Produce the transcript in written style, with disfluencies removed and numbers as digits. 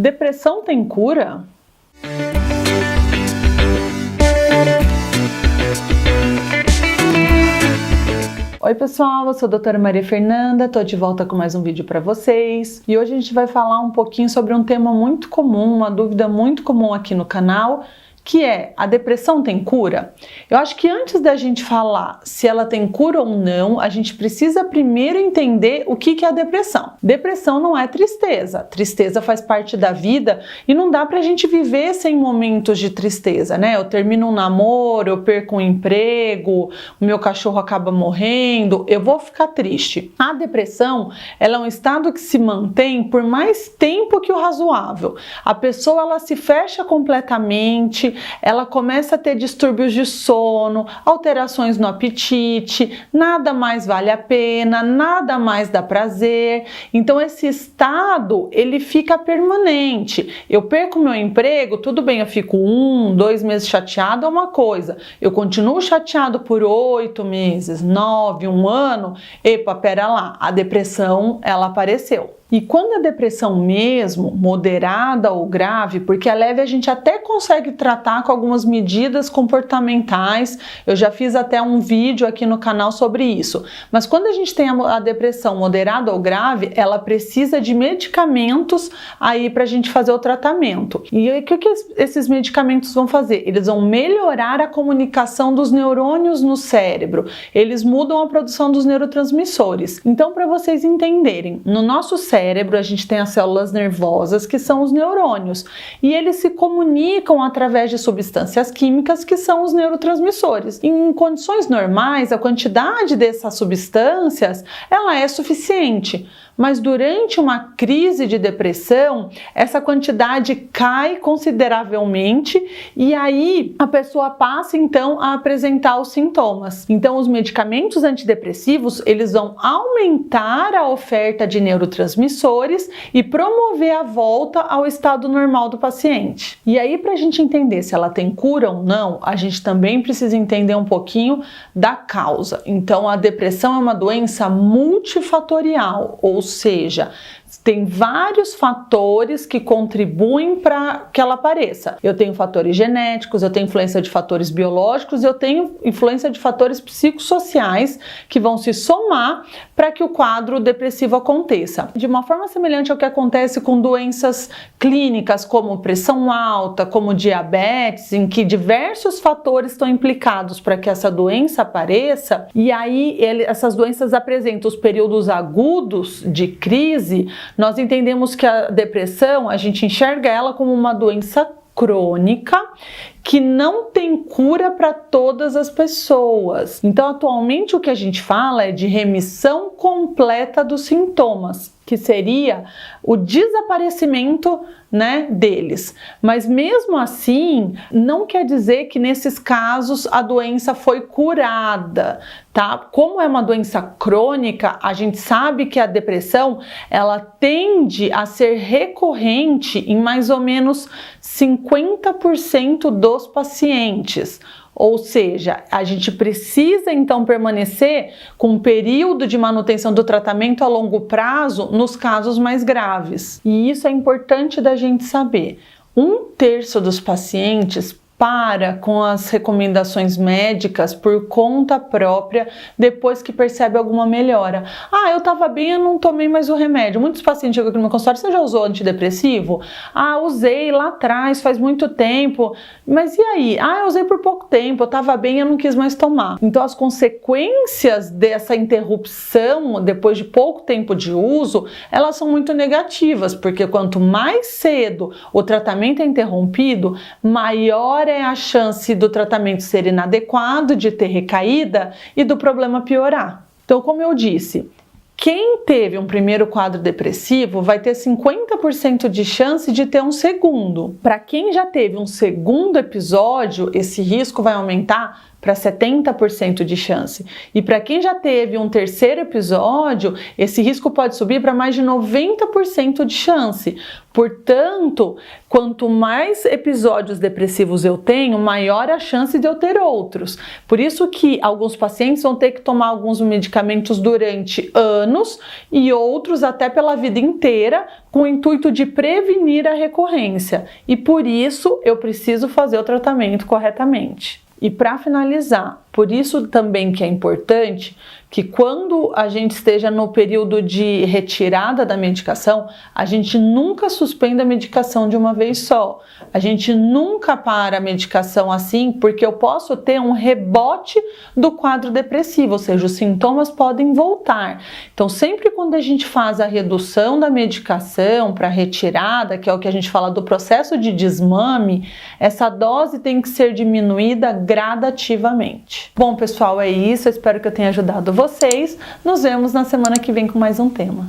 Depressão tem cura? Oi pessoal, eu sou a doutora Maria Fernanda, tô de volta com mais um vídeo para vocês e hoje a gente vai falar um pouquinho sobre um tema muito comum, uma dúvida muito comum aqui no canal, que é: a depressão tem cura? Eu acho que antes da gente falar se ela tem cura ou não, a gente precisa primeiro entender o que é a depressão. Depressão não é tristeza. Tristeza faz parte da vida e não dá pra gente viver sem momentos de tristeza, né? Eu termino um namoro, eu perco um emprego, o meu cachorro acaba morrendo, eu vou ficar triste. A depressão, ela é um estado que se mantém por mais tempo que o razoável. A pessoa, ela se fecha completamente, ela começa a ter distúrbios de sono, alterações no apetite, nada mais vale a pena, nada mais dá prazer. Então esse estado, ele fica permanente. Eu perco meu emprego, tudo bem, eu fico 1, 2 meses chateado, é uma coisa. Eu continuo chateado por 8 meses, 9, 1 ano, epa, pera lá, a depressão, ela apareceu. E quando a depressão mesmo, moderada ou grave, porque a leve a gente até consegue tratar com algumas medidas comportamentais, eu já fiz até um vídeo aqui no canal sobre isso, mas quando a gente tem a depressão moderada ou grave, ela precisa de medicamentos aí pra gente fazer o tratamento. E o que esses medicamentos vão fazer? Eles vão melhorar a comunicação dos neurônios no cérebro, eles mudam a produção dos neurotransmissores. Então, para vocês entenderem, no nosso cérebro a gente tem as células nervosas, que são os neurônios, e eles se comunicam através de substâncias químicas, que são os neurotransmissores. Em condições normais, a quantidade dessas substâncias, ela é suficiente, mas durante uma crise de depressão, essa quantidade cai consideravelmente e aí a pessoa passa então a apresentar os sintomas. Então os medicamentos antidepressivos, eles vão aumentar a oferta de neurotransmissores e promover a volta ao estado normal do paciente. E aí, para a gente entender se ela tem cura ou não, a gente também precisa entender um pouquinho da causa. Então a depressão é uma doença multifatorial, ou seja, tem vários fatores que contribuem para que ela apareça. Eu tenho fatores genéticos, eu tenho influência de fatores biológicos, eu tenho influência de fatores psicossociais que vão se somar para que o quadro depressivo aconteça. De uma forma semelhante ao que acontece com doenças clínicas como pressão alta, como diabetes, em que diversos fatores estão implicados para que essa doença apareça, e aí essas doenças apresentam os períodos agudos de crise. Nós entendemos que a depressão, a gente enxerga ela como uma doença crônica que não tem cura para todas as pessoas. Então, atualmente, o que a gente fala é de remissão completa dos sintomas, que seria o desaparecimento, né, deles. Mas mesmo assim, não quer dizer que nesses casos a doença foi curada, tá? Como é uma doença crônica, a gente sabe que a depressão, ela tende a ser recorrente em mais ou menos 50% dos pacientes. Ou seja, a gente precisa então permanecer com um período de manutenção do tratamento a longo prazo nos casos mais graves. E isso é importante da gente saber. 1/3 dos pacientes para com as recomendações médicas por conta própria depois que percebe alguma melhora. Ah, eu tava bem, eu não tomei mais o remédio. Muitos pacientes chegam aqui no meu consultório: você já usou antidepressivo? Ah, usei lá atrás, faz muito tempo. Mas e aí? Ah, eu usei por pouco tempo, eu tava bem, eu não quis mais tomar. Então as consequências dessa interrupção depois de pouco tempo de uso, elas são muito negativas, porque quanto mais cedo o tratamento é interrompido, maior é a chance do tratamento ser inadequado, de ter recaída e do problema piorar. Então, como eu disse, quem teve um primeiro quadro depressivo vai ter 50% de chance de ter um segundo. Para quem já teve um segundo episódio, esse risco vai aumentar para 70% de chance. E para quem já teve um terceiro episódio, esse risco pode subir para mais de 90% de chance. Portanto, quanto mais episódios depressivos eu tenho, maior a chance de eu ter outros. Por isso que alguns pacientes vão ter que tomar alguns medicamentos durante anos e outros até pela vida inteira, com o intuito de prevenir a recorrência. E por isso eu preciso fazer o tratamento corretamente. E para finalizar, por isso também que é importante que quando a gente esteja no período de retirada da medicação, a gente nunca suspenda a medicação de uma vez só. A gente nunca para a medicação assim, porque eu posso ter um rebote do quadro depressivo, ou seja, os sintomas podem voltar. Então, sempre quando a gente faz a redução da medicação para retirada, que é o que a gente fala do processo de desmame, essa dose tem que ser diminuída gradativamente. Bom, pessoal, é isso. Eu espero que eu tenha ajudado vocês. Nos vemos na semana que vem com mais um tema.